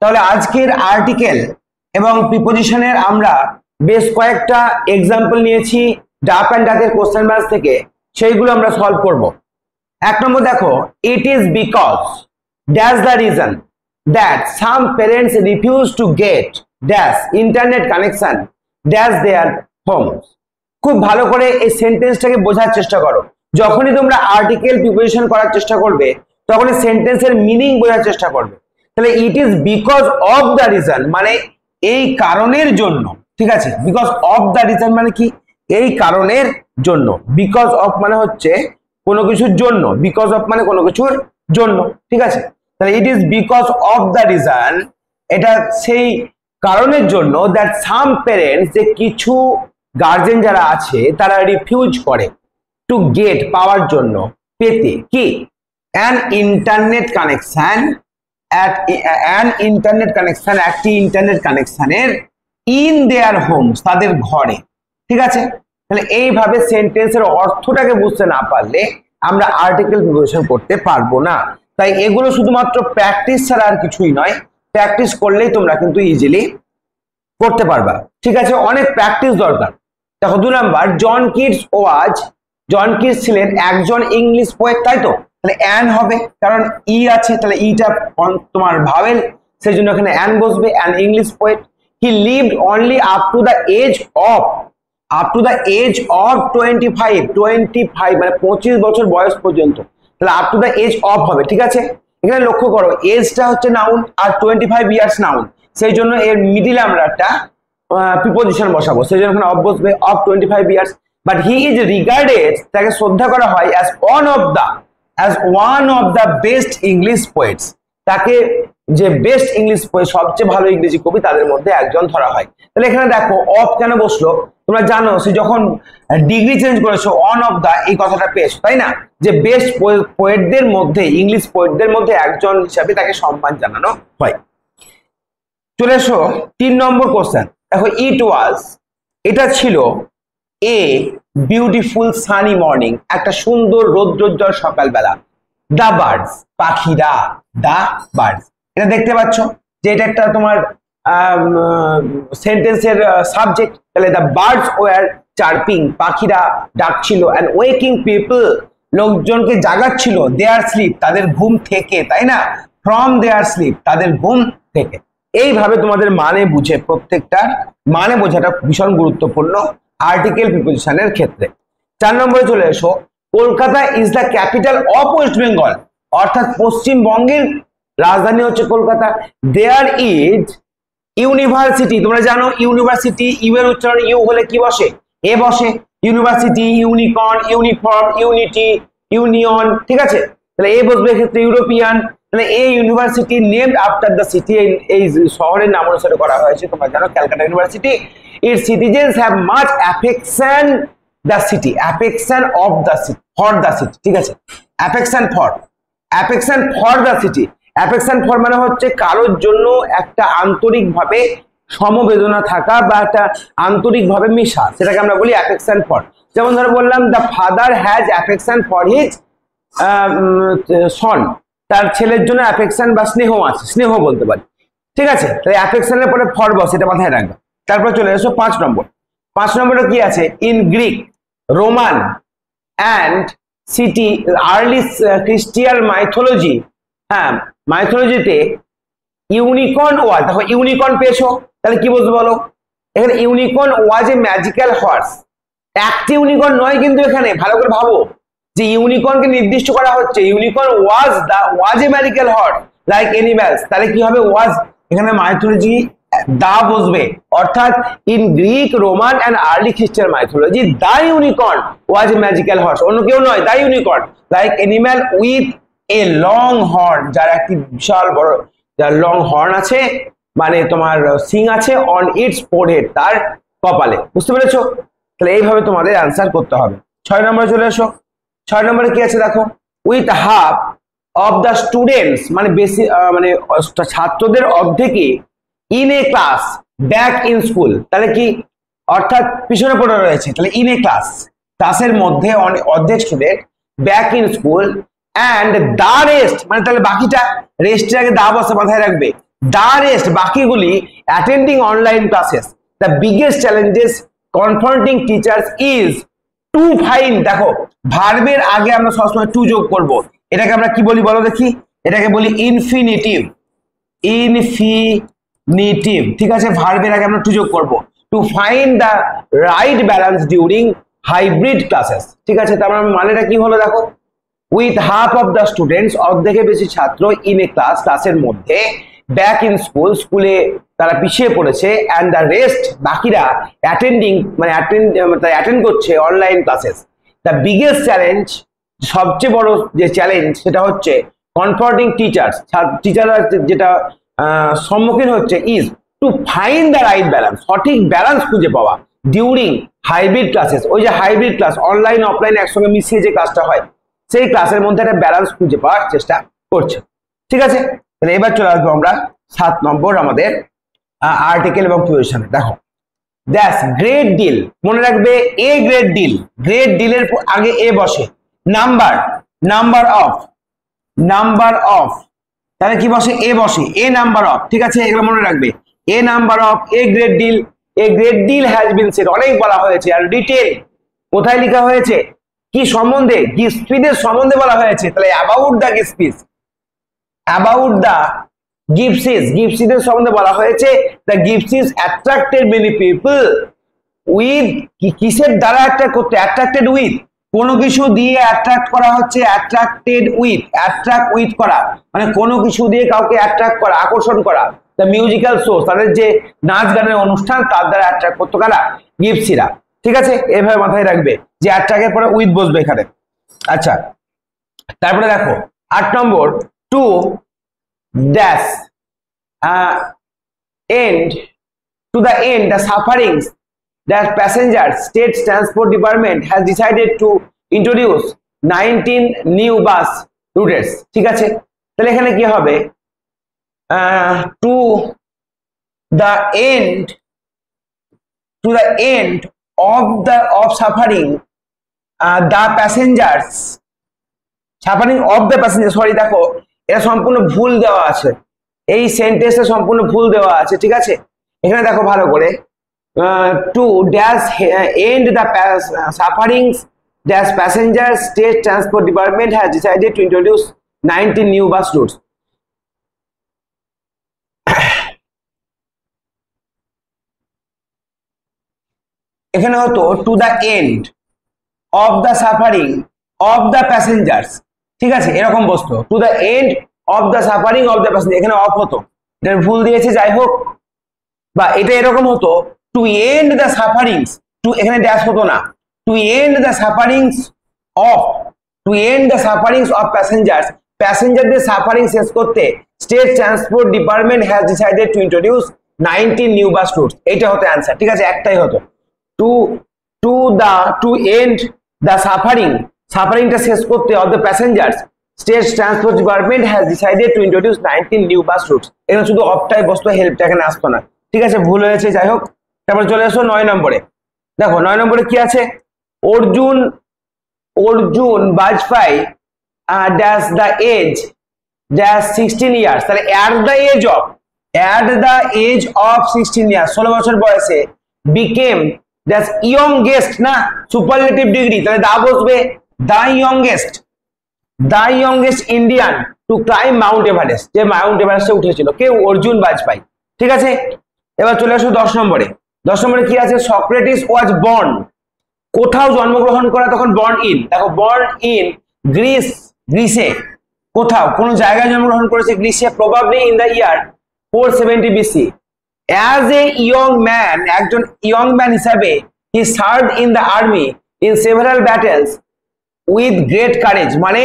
তাহলে আজকের আর্টিকেল এবং প্রিপোজিশনের আমরা বেশ কয়েকটা এক্সাম্পল নিয়েছি ডাপ অ্যান্ড ডাকের কোশ্চেন ব্যাংক থেকে, সেইগুলো আমরা সলভ করব। এক নম্বর দেখো, it is because dash the reason that some parents refuse to get dash internet connection dash there Holmes. খুব ভালো করে এই সেন্টেন্সটাকে বোঝার চেষ্টা করো। যখনই তোমরা আর্টিকেল প্রিপোজিশন করার চেষ্টা করবে তখনই সেন্টেন্সের মিনিং বোঝার চেষ্টা করবে। তাহলে it is because of the reason মানে এই কারণের জন্য, ঠিক আছে। বিকজ অফ দ্য রিজন মানে কি, এই কারণের জন্য। বিকজ অফ মানে হচ্ছে কোনো কিছুর জন্য, বিকজ অফ মানে কোনো কিছুর জন্য, ঠিক আছে। তাহলে it is because of the reason, এটা সেই কারণের জন্য দ্যাট সাম প্যারেন্টস, যে কিছু গার্জেন যারা আছে তারা রিফিউজ করে টু গেট পাওয়ার জন্য, পেতে কি অ্যান ইন্টারনেট কানেকশন, একটি ইন্টারনেট কানেকশনের ইন দেয়ার হোমস, তাদের ঘরে, ঠিক আছে। তাহলে এইভাবে সেন্টেন্সের অর্থটাকে বুঝতে না পারলে আমরা আর্টিকেল প্রিপোজিশন করতে পারবো না। তাই এগুলো শুধুমাত্র প্র্যাকটিস ছাড়া আর কিছুই নয়, প্র্যাকটিস করলেই তোমরা কিন্তু ইজিলি করতে পারবা, ঠিক আছে। অনেক প্র্যাকটিস দরকার। দেখো 2 নাম্বার, জন কিটস ছিলেন একজন ইংলিশ পোয়েট, তাই তো। তাহলে অ্যান হবে, কারণ ই আছে, তাহলে ইটা তোমার ভাওয়েল, সেই জন্য এখানে অ্যান বসবে, an English poet. He lived only up to the age of 25 মানে 25 বছর বয়স পর্যন্ত। তাহলে up to the age of হবে, ঠিক আছে। এখানে লক্ষ্য করো এজটা হচ্ছে নাউন আর 25 ইয়ার্স নাউন, সেই জন্য এর মিডিলে আমরা একটা প্রিপোজিশন বসাবো, সেই জন্য এখানে অফ বসবে, of 25 years. But he is regarded, তাকে শ্রদ্ধা করা হয় as one of the best English poets, তাকে যে বেস্ট ইংলিশ পোয়েট, সবচেয়ে ভালো ইংরেজি কবি তাদের মধ্যে একজন ধরা হয়। তাহলে এখানে দেখো অফ কেন বসলো, তোমরা জানো সে যখন ডিগ্রি চেঞ্জ করেছো ওয়ান অফ দা এই কথাটা পেয়েছো, তাই না, যে বেস্ট পোয়েটদের মধ্যে, ইংলিশ পোয়েটদের মধ্যে একজন হিসাবে তাকে সম্মান জানানো হয়। চলে এসো 3 নম্বর কোশ্চেন। দেখো এটা ছিল এ বিউটিফুল সানি মর্নিং, একটা সুন্দর রৌদ্রোজ্জ্বল সকালবেলা। দা বার্ডস, পাখিরা, দা বার্ডস, এটা দেখতে পাচ্ছ যে এটা একটা তোমার সেন্টেন্সের সাবজেক্ট। তাহলে দা বার্ডস ওয়ার চার্পিং, পাখিরা ডাকছিল, অ্যান্ড ওয়েকিং পিপল, লোকজনকে জাগাচ্ছিল, দেয়ার স্লিপ, তাদের ঘুম থেকে, তাই না, ফ্রম দেয়ার স্লিপ, তাদের ঘুম থেকে। এইভাবে তোমাদের মানে বুঝে, প্রত্যেকটার মানে বোঝাটা ভীষণ গুরুত্বপূর্ণ আর্টিকেল প্রিপোজিশনের ক্ষেত্রে। 4 নম্বরে চলে এসো, Kolkata is the capital of West Bengal, অর্থাৎ পশ্চিমবঙ্গের রাজধানী হচ্ছে কলকাতা। দেয়ার ইজ ইউনিভার্সিটি, তোমরা জানো ইউনিভার্সিটি, ইউ এর উচ্চারণ ইউ হলে কি বসে, এ বসে। University, unicorn, uniform, unity, union, ঠিক আছে। তাহলে এ বসবে এক্ষেত্রে ইউরোপিয়ান। তাহলে এই university named after the city, এই শহরের নাম অনুসারে করা হয়েছে, তোমরা জানো Calcutta university. It citizens have much affection the city, affection of the city, for the city, ঠিক আছে। Affection for the city, affection for মানে হচ্ছে কারোর জন্য একটা আন্তরিকভাবে সমবেদনা থাকা বা একটা আন্তরিকভাবে মিশা, সেটাকে আমরা বলি অ্যাফেকশন ফর। যেমন ধরো বললাম the father has affection for his son, তার ছেলের জন্য অ্যাফেকশন বা স্নেহ আছে, স্নেহ বলতে পারি, ঠিক আছে। তাহলে অ্যাফেকশনের পরে ফর বস, এটা মাথায় রাখবে। তারপর চলে এসো 5 নম্বর। 5 নম্বরে কি আছে, in Greek, Roman and city early Christian mythology, হ্যাঁ মাইথোলজিতে ইউনিকর্ন ওয়াজ, দেখো ইউনিকর্ন পেয়েছো, তাহলে কি বলতে বলো, এখানে unicorn was a magical horse, একটি ইউনিকর্ন নয় কিন্তু, এখানে ভালো করে ভাবো যে ইউনিকর্নকে নির্দিষ্ট করা হচ্ছে, unicorn was a magical horse like animals, তাহলে কি হবে, ওয়াজ, এখানে মাইথোলজি দা বসবে, অর্থাৎ in Greek, Roman and early Christian mythology the unicorn was a magical horse, অন্য কেউ নয়, the unicorn, like animal with a long horn, যার একটি বিশাল বড়, যার লং হর্ন আছে, মানে তোমার সিং আছে, অন ইটস ফোরহেড, তার কপালে, বুঝতে পেরেছো। তাহলে এইভাবে তোমাদের অ্যান্সার করতে হবে। 6 নম্বরে চলে এসো। 6 নম্বরে কি আছে দেখো, with half of the students, মানে বেশি মানে ছাত্রদের অর্ধেকই, in a class back in school, তাহলে কি, অর্থাৎ পিছনে পড়ে রয়েছে, তাহলে ইন এ ক্লাসের মধ্যে অর্ধেক student, back in school, and the rest, মানে তাহলে বাকিটা, রেস্টের আগে দা বসে, মাথায় রাখবে, দ্য রেস্ট বাকিগুলি attending online classes. The biggest challenges confronting teachers is to find, দেখো ভার্বের আগে আমরা সবসময় টু যোগ করব, এটাকে আমরা কি বলি বলো দেখি, এটাকে বলি ইনফিনিটিভ, ইনফিনিটিভ, ঠিক আছে, ভার্বের আগে আমরা টু যোগ করব, to find the right balance during hybrid classes, ঠিক আছে। তার মানেটা কি হলো দেখো, with half of the students, অর্ধেকের বেশি ছাত্র ইন এ ক্লাস, ক্লাসের মধ্যে, ব্যাক ইন স্কুল, স্কুলে তারা পিছিয়ে পড়েছে, অ্যান্ড দ্য রেস্ট বাকিরা অ্যাটেন্ডিং মানে অ্যাটেন্ড করছে online classes. The biggest challenge, সবচেয়ে বড় যে চ্যালেঞ্জ সেটা হচ্ছে কনফ্রন্টিং টিচার্স, টিচাররা যেটা সম্মুখীন হচ্ছে is to find the right balance, সঠিক ব্যালেন্স খুঁজে পাওয়া ডিউরিং হাইব্রিড ক্লাসেস, ওই যে হাইব্রিড ক্লাস অনলাইন অফলাইন একসঙ্গে মিশিয়ে যে ক্লাসটা হয় সেই ক্লাসের মধ্যে একটা ব্যালেন্স খুঁজে পাওয়ার চেষ্টা করছে, ঠিক আছে। তাহলে এবার চলে আসবো আমরা 7 নম্বর আমাদের আর্টিকেল এবং প্রিপোজিশনে। দেখো দ্যাটস গ্রেট ডিল, মনে রাখবে এ গ্রেট ডিল, গ্রেট ডিলের আগে এ বসে, number, number of, number of, তাহলে কি বসে এ বসে, এ নাম্বার অফ, ঠিক আছে, এগুলো মনে রাখবে, a number of a great deal, a great deal has been said, অনেক বলা হয়েছে, আর ডিটেল কোথায় লেখা হয়েছে, কি সম্বন্ধে, গিফটসপিদের সম্বন্ধে বলা হয়েছে, তাহলে about the gypsies, about the gypsies, গিফটসিদের সম্বন্ধে বলা হয়েছে, the gypsies attracted many people with, কিসের দ্বারা অ্যাট্রাক্ট করতে, অ্যাট্রাক্টেড উইথ, কোনো কিছু দিয়ে অ্যাট্রাক্ট করা হচ্ছে, অ্যাট্রাক্টেড উইথ, অ্যাট্রাক্ট উইথ করা মানে কোনো কিছু দিয়ে কাউকে অ্যাট্রাক্ট করা, আকর্ষণ করা, দ্য মিউজিক্যাল শোস, তাদের যে নাচ গানের অনুষ্ঠান তার দ্বারা অ্যাট্রাক্ট করতে কারা, গিফটসিরা, ঠিক আছে, এভাবে মাথায় রাখবে যে অ্যাট্রাক্টের পরে উইথ বসবে এখানে। আচ্ছা তারপরে দেখো 8 নম্বর, to dash end, to the end the sufferings that passengers state transport department has decided to introduce 19 new bus routes, ঠিক আছে। তাহলে এখানে কি হবে, to the end, to the end of suffering the passengers, suffering of the passengers, sorry দেখো এটা সম্পূর্ণ ভুল দেওয়া আছে, এই সেন্টেন্সটা সম্পূর্ণ ভুল দেওয়া আছে, ঠিক আছে, এখানে দেখো ভালো করে, to dash end the sufferings dash passenger state transport department has decided to introduce 19 new bus routes. এখানে হতো to the end of the suffering of the passengers, ঠিক আছে, এরকম বসতো, to the end of the suffering of the passenger, এখানে of হতো, এটা ভুল দিয়েছে, যাই হোক, বা এটা এরকম হতো to end the sufferings, to এখানে ড্যাশ হতো না, to end the sufferings of, to end the sufferings of passengers, প্যাসেঞ্জারদের সাফারিং শেষ করতে state transport department has decided to introduce 19 new bus routes, এইটা হতো অ্যান্সার, ঠিক আছে, একটাই হতো, টু এন্ড দ্য সাফারিং, সাফারিংটা শেষ করতে of the passengers state transport department has decided to introduce 19 new bus routes, এখানে শুধু অফটাই বসতো, হেল্পটা এখানে আসতো না, ঠিক আছে, ভুল হয়েছে, যাই হোক। তারপর চলে আসো 9 নম্বরে, দেখো 9 নম্বরে কি আছে, Arjun Bajpai dash the age dash 16 years, তাহলে at the age of 16 years, 16 বছর বয়সে, বিকেম ড্যাশ ইয়ংগেস্ট, না সুপারলেটিভ ডিগ্রি, তাহলে দা বসবে, the youngest Indian to climb Mount Everest, যে মাউন্ট এভারেস্টে উঠেছিল কেউ, অর্জুন বাজপাই, ঠিক আছে। এবার চলে আসো 10 নম্বরে, 10 নম্বরে কি আছে, সক্রেটিস ওয়াজ বর্ন, কোথাও জন্মগ্রহণ করা, তখন বর্ন ইন, দেখো বর্ন ইন গ্রিসে, কোথাও কোন জায়গায় জন্মগ্রহণ করেছে, গ্রিসে, probably in the year 470 BC, as a young man, একজন ইয়ং ম্যান হিসাবে, he served in the army in several battles with great courage, মানে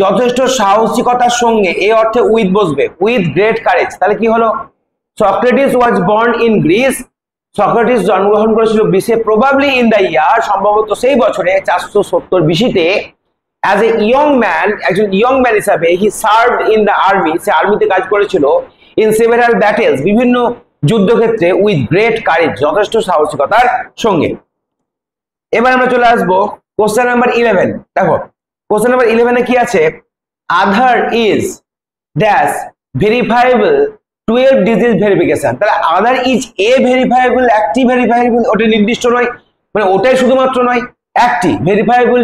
যথেষ্ট সাহসিকতার সঙ্গে, এই অর্থে উইথ বসবে, উইথ গ্রেট কারেজ, তাহলে কি হলো, Socrates was born in Greece, Socrates জন্মগ্রহণ করেছিল গ্রিসে, প্রবাবলি ইন দ্য ইয়ার, সম্ভবত সেই বছরে 470 বিসিতে, অ্যাজ এ ইয়ং ম্যান, একজন ইয়ং ম্যান হিসাবে, he served in the army, সে আর্মিতে কাজ করেছিল, ইন সেভারাল ব্যাটেলস, বিভিন্ন যুদ্ধক্ষেত্রে, উইথ গ্রেট কারেজ, যথেষ্ট সাহসিকতার সঙ্গে। এবার আমরা চলে আসবো কোশ্চেন নাম্বার 11, দেখো কোশ্চেন নাম্বার 11 এ কি আছে, Aadhaar is dash verifiable 12 digit verification. তাহলে আদার ইজ এ ভেরিফাইবল, একটি ভেরিফাইবল, ওটা নির্দিষ্ট নয়, মানে ওটাই শুধুমাত্র নয়, একটি verifiable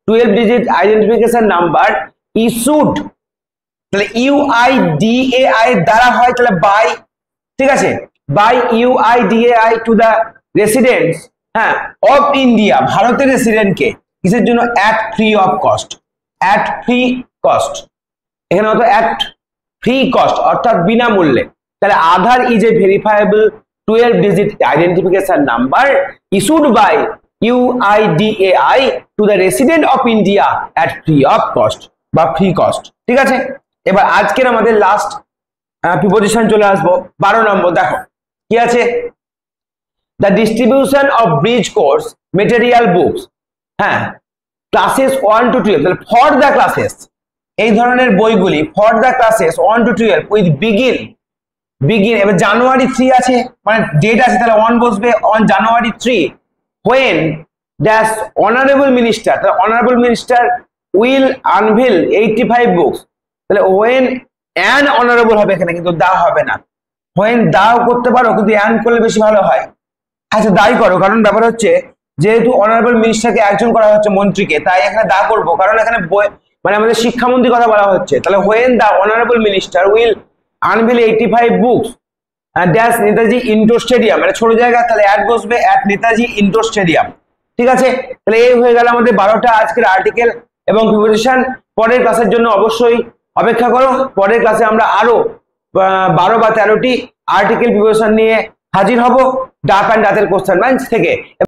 12 digit identification number issued, তাহলে UIDAI দ্বারা হয়, তাহলে বাই, ঠিক আছে, by UIDAI to the residents, হ্যাঁ, অফ ইন্ডিয়া, ভারতের রেসিডেন্টকে, কিসের জন্য? At free of cost, at free cost, এখানে হয়তো অ্যাট ফ্রি কস্ট অর্থাৎ বিনামূল্যে। তাহলে Aadhaar is a verifiable 12 digit identification number issued by UIDAI to the resident of India at free of cost বা ফ্রি কস্ট, ঠিক আছে। এবার আজকের আমাদের লাস্ট প্রিপোজিশন চলে আসবো 12 নম্বর। দেখো কি আছে, the distribution of bridge course material books, হ্যাঁ, ক্লাসেস 1 to 12, তাহলে ফর দ্য ক্লাসেস, এই ধরনের বইগুলি for the classes 1 to 12 with begin, এবার জানুয়ারি 3 আছে, মানে ডেট আছে, তাহলে 1 বসবে, on January 3 when dash honorable minister, তাহলে honorable minister will unveil 85 books, তাহলে when an honorable হবে এখানে, কিন্তু দা হবে না, when দাও করতে পারো কিন্তু অ্যান করলে বেশি ভালো হয়। আচ্ছা দাই করো, কারণ ব্যাপার হচ্ছে যেহেতু অনারেবল মিনিস্টারকে একজন করা হচ্ছে মন্ত্রীকে, তাই এখানে দা করবো, কারণ এখানে মানে আমাদের শিক্ষামন্ত্রীর কথা বলা হচ্ছে। তাহলে when the honorable minister will unveil 85 books dash Netaji indoor stadium, মানে ছোট জায়গা, তাহলে অ্যাট বসবে, অ্যাট নেতাজি ইন্ডোর স্টেডিয়াম, ঠিক আছে। তাহলে এই হয়ে গেল আমাদের 12টা আজকের আর্টিকেল এবং প্রিপোজিশন। পরের ক্লাসের জন্য অবশ্যই অপেক্ষা করো, পরের ক্লাসে আমরা আরো 12 বা 13টি আর্টিকেল প্রিপোজিশন নিয়ে হাজির হব ডাক অ্যান্ড ডাতের কোশ্চেন ব্যাংক থেকে।